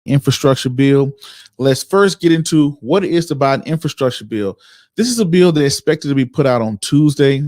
infrastructure bill. Let's first get into what is the Biden infrastructure bill. This is a bill that is expected to be put out on Tuesday.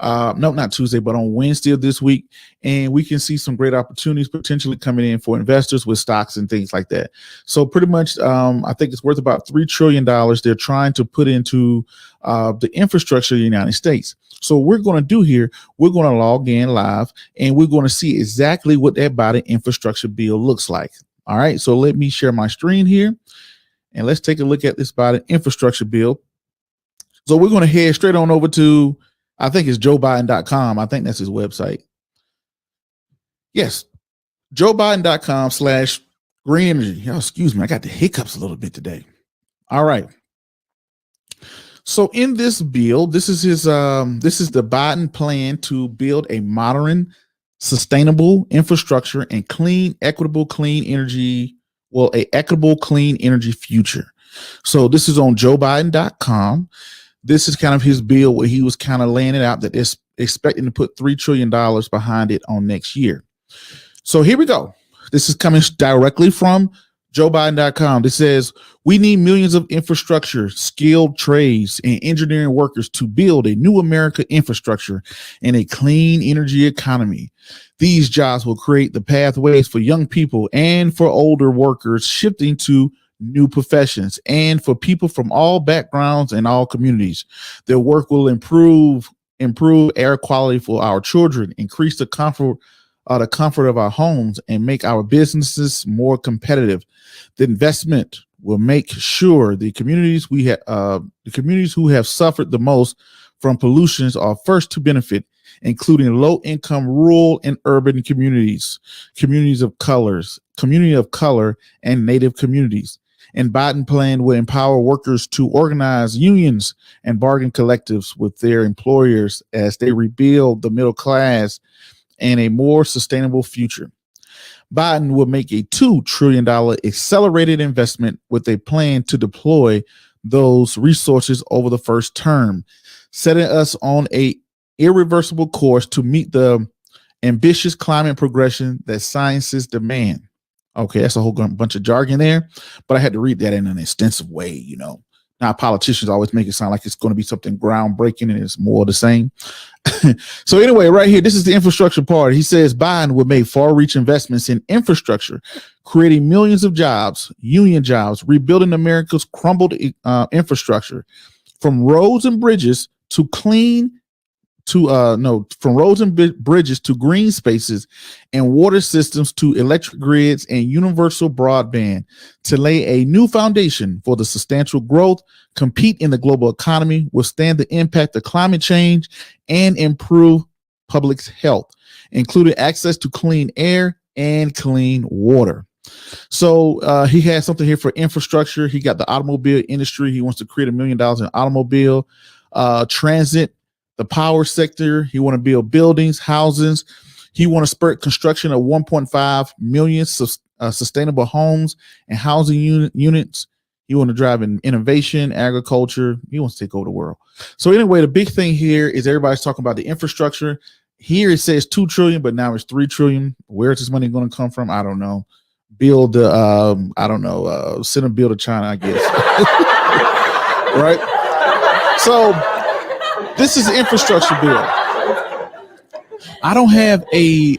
No, not Tuesday, but on Wednesday of this week. And we can see some great opportunities potentially coming in for investors with stocks and things like that. So pretty much, I think it's worth about $3 trillion they're trying to put into the infrastructure of the United States. So what we're going to do here, we're going to log in live and we're going to see exactly what that Biden infrastructure bill looks like. All right, so let me share my screen here and let's take a look at this Biden infrastructure bill. So we're going to head straight on over to, I think it's joebiden.com. I think that's his website. Yes, joebiden.com/green energy. Oh, excuse me, I got the hiccups a little bit today. All right. So in this bill, this is the Biden plan to build a modern, sustainable infrastructure and equitable clean energy future. So this is on joebiden.com. This is kind of his bill where he was kind of laying it out that it's expecting to put $3 trillion behind it on next year. So here we go. This is coming directly from joebiden.com. This says, we need millions of infrastructure, skilled trades, and engineering workers to build a new America infrastructure and a clean energy economy. These jobs will create the pathways for young people and for older workers shifting to new professions, and for people from all backgrounds and all communities. Their work will improve air quality for our children, increase the comfort of our homes, and make our businesses more competitive. The investment will make sure the communities who have suffered the most from pollution are first to benefit, including low-income rural and urban communities of color, and Native communities. And Biden plan will empower workers to organize unions and bargain collectives with their employers as they rebuild the middle class and a more sustainable future. Biden will make a $2 trillion accelerated investment with a plan to deploy those resources over the first term, setting us on a irreversible course to meet the ambitious climate progression that scientists demand. Okay, that's a whole bunch of jargon there, but I had to read that in an extensive way, you know. Now, politicians always make it sound like it's going to be something groundbreaking, and it's more the same. So anyway, right here, this is the infrastructure part. He says Biden will make far-reach investments in infrastructure, creating millions of jobs, union jobs, rebuilding America's crumbled infrastructure, from roads and bridges to bridges to green spaces and water systems to electric grids and universal broadband, to lay a new foundation for the substantial growth, compete in the global economy, withstand the impact of climate change, and improve public health, including access to clean air and clean water. So he has something here for infrastructure. He got the automobile industry. He wants to create $1 million in automobile, transit, the power sector. He want to build buildings, houses. He want to spur construction of 1.5 million sustainable homes and housing units. He want to drive in innovation, agriculture. He wants to take over the world. So anyway, the big thing here is everybody's talking about the infrastructure. Here it says 2 trillion, but now it's 3 trillion. Where is this money going to come from? I don't know. Build send a bill to China, I guess. Right? So this is the infrastructure bill. I don't have a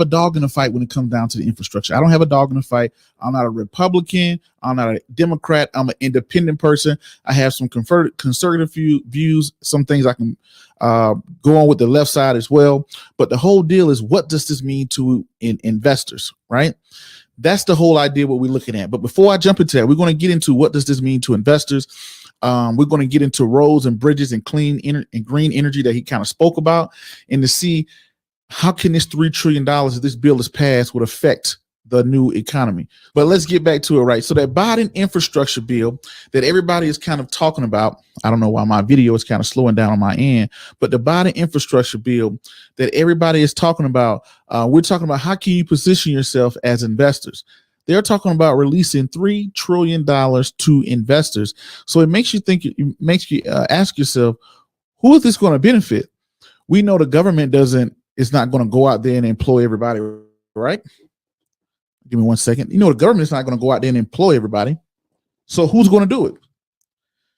dog in the fight when it comes down to the infrastructure. I don't have a dog in the fight. I'm not a Republican. I'm not a Democrat. I'm an independent person. I have some conservative views. Some things I can go on with the left side as well. But the whole deal is, what does this mean to investors, right? That's the whole idea what we're looking at. But before I jump into that, we're going to get into what does this mean to investors. We're going to get into roads and bridges and clean and green energy that he kind of spoke about, and to see how can this $3 trillion, if this bill is passed, would affect the new economy. But let's get back to it, right? So that Biden infrastructure bill that everybody is kind of talking about, I don't know why my video is kind of slowing down on my end, but the Biden infrastructure bill that everybody is talking about, we're talking about how can you position yourself as investors. They're talking about releasing $3 trillion to investors. So it makes you think, it makes you ask yourself, who is this going to benefit? We know the government is not going to go out there and employ everybody, right? Give me 1 second. You know, the government's not going to go out there and employ everybody. So who's going to do it?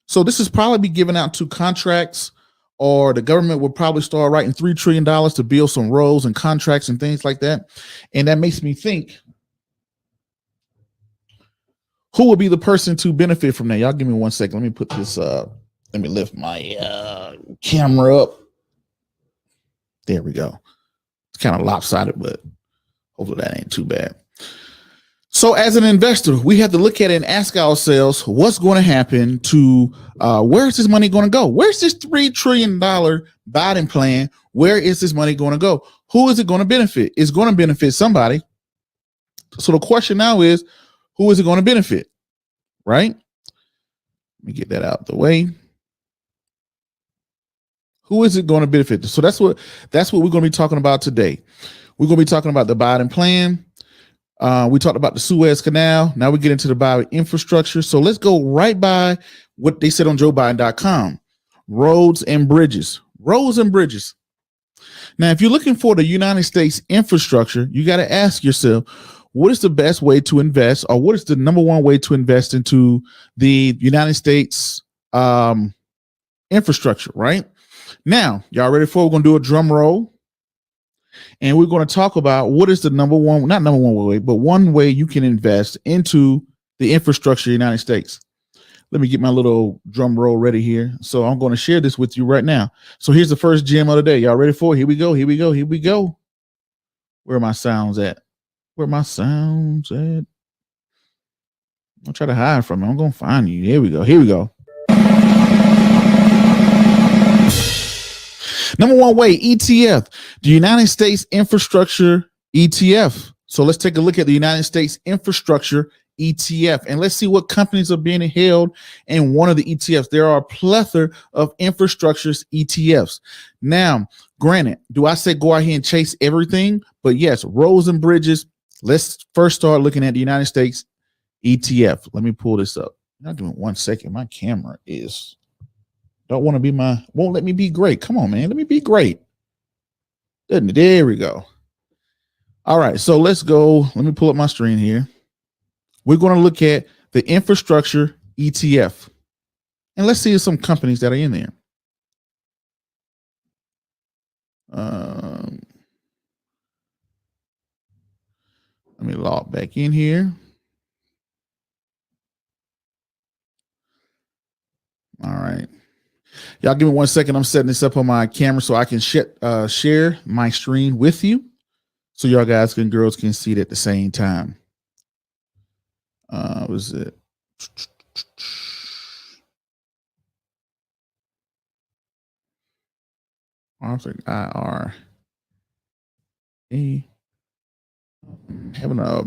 So this is probably be given out to contracts, or the government will probably start writing $3 trillion to build some roads and contracts and things like that. And that makes me think, who would be the person to benefit from that? Y'all give me 1 second. Let me put this let me lift my camera up. There we go. It's kind of lopsided, but hopefully that ain't too bad. So as an investor, we have to look at it and ask ourselves, what's going to happen to where's this money going to go? Where's this $3 trillion Biden plan? Where is this money going to go? Who is it going to benefit? It's going to benefit somebody. So the question now is, who is it going to benefit? Right? Let me get that out of the way. Who is it going to benefit? So that's what we're going to be talking about today. We're going to be talking about the Biden plan. We talked about the Suez Canal. Now we get into the Biden infrastructure. So let's go right by what they said on JoeBiden.com. Roads and bridges. Roads and bridges. Now, if you're looking for the United States infrastructure, you got to ask yourself, what is the best way to invest, or what is the number one way to invest into the United States infrastructure, right? Now, y'all ready for it? We're going to do a drum roll. And we're going to talk about what is the not number one way, but one way you can invest into the infrastructure of the United States. Let me get my little drum roll ready here. So I'm going to share this with you right now. So here's the first gem of the day. Y'all ready for it? Here we go. Here we go. Here we go. Where are my sounds at? Where are my sounds at? Don't try to hide from me. I'm going to find you. Here we go. Here we go. Number one way, ETF, the United States Infrastructure ETF. So let's take a look at the United States Infrastructure ETF, and let's see what companies are being held in one of the ETFs. There are a plethora of infrastructure ETFs. Now, granted, do I say go out here and chase everything? But yes, roads and bridges. Let's first start looking at the United States ETF. Let me pull this up. Now, give me 1 second. My camera won't let me be great. Come on, man. Let me be great. There we go. All right. So let's go. Let me pull up my screen here. We're going to look at the infrastructure ETF. And let's see some companies that are in there. Let me log back in here. All right. Y'all give me 1 second. I'm setting this up on my camera so I can share my screen with you, so y'all guys and girls can see it at the same time. What is it? IRA. Having a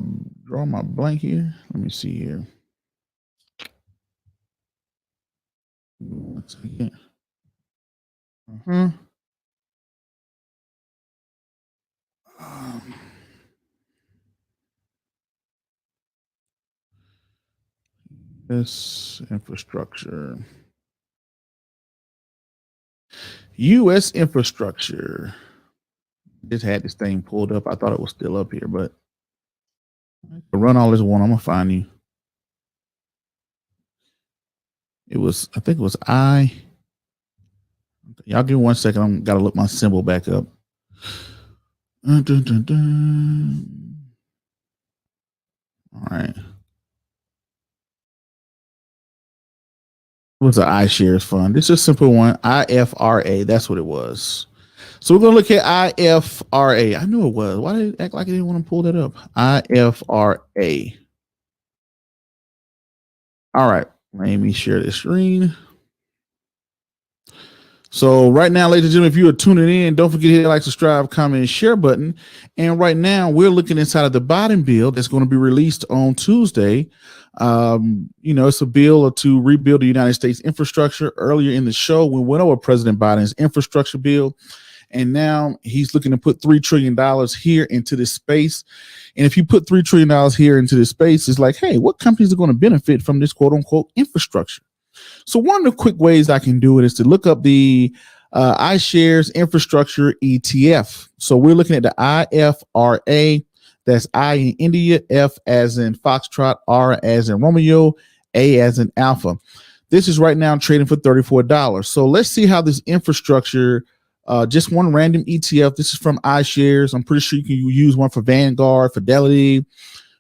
draw my blank here. Let me see here. 1 second. This infrastructure. U.S. infrastructure. Just had this thing pulled up. I thought it was still up here, but to run all this one, I'm gonna find you. I think it was Y'all give me 1 second. I'm gotta look my symbol back up. All right. It was an iShares fund. This is a simple one. IFRA. That's what it was. So we're going to look at IFRA. I knew it was. Why did it act like I didn't want to pull that up? IFRA. All right. Let me share the screen. So right now, ladies and gentlemen, if you are tuning in, don't forget to hit the like, subscribe, comment, and share button. And right now, we're looking inside of the Biden bill that's going to be released on Tuesday. It's a bill to rebuild the United States infrastructure. Earlier in the show, we went over President Biden's infrastructure bill, and now he's looking to put $3 trillion here into this space. And if you put $3 trillion here into this space, it's like, hey, what companies are going to benefit from this quote unquote infrastructure? So one of the quick ways I can do it is to look up the iShares Infrastructure ETF. So we're looking at the IFRA. That's I in India, F as in Foxtrot, R as in Romeo, A as in Alpha. This is right now trading for $34. So let's see how this infrastructure, just one random ETF. This is from iShares. I'm pretty sure you can use one for Vanguard, Fidelity,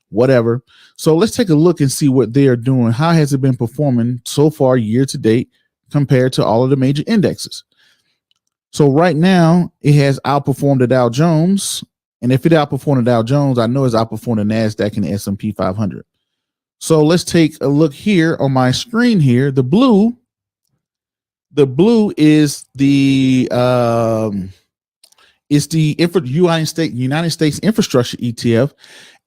whatever. So let's take a look and see what they are doing. How has it been performing so far year to date compared to all of the major indexes? So right now it has outperformed the Dow Jones. And if it outperformed the Dow Jones, I know it's outperformed the NASDAQ and the S&P 500. So let's take a look here on my screen here. The blue is the United States infrastructure ETF,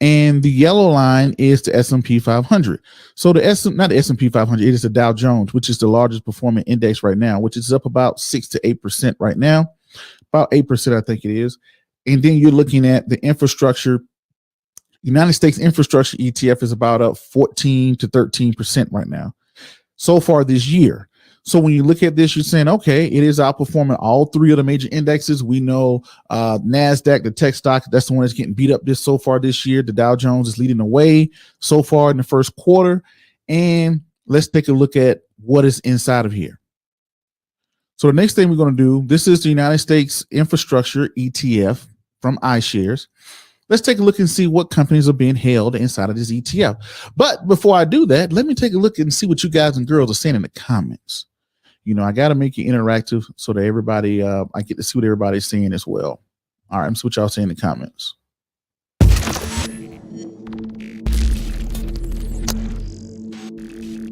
and the yellow line is the S&P 500. So not the S&P 500, it is the Dow Jones, which is the largest performing index right now, which is up about 6 to 8% right now, about 8%, I think it is. And then you're looking at the infrastructure. United States infrastructure ETF is about up 14 to 13% right now so far this year. So when you look at this, you're saying, okay, it is outperforming all three of the major indexes. We know NASDAQ, the tech stock, that's the one that's getting beat up so far this year. The Dow Jones is leading the way so far in the first quarter. And let's take a look at what is inside of here. So the next thing we're going to do, this is the United States infrastructure ETF from iShares. Let's take a look and see what companies are being held inside of this ETF. But before I do that, let me take a look and see what you guys and girls are saying in the comments. You know, I got to make it interactive so that everybody, I get to see what everybody's saying as well. All right, let me see what y'all say in the comments.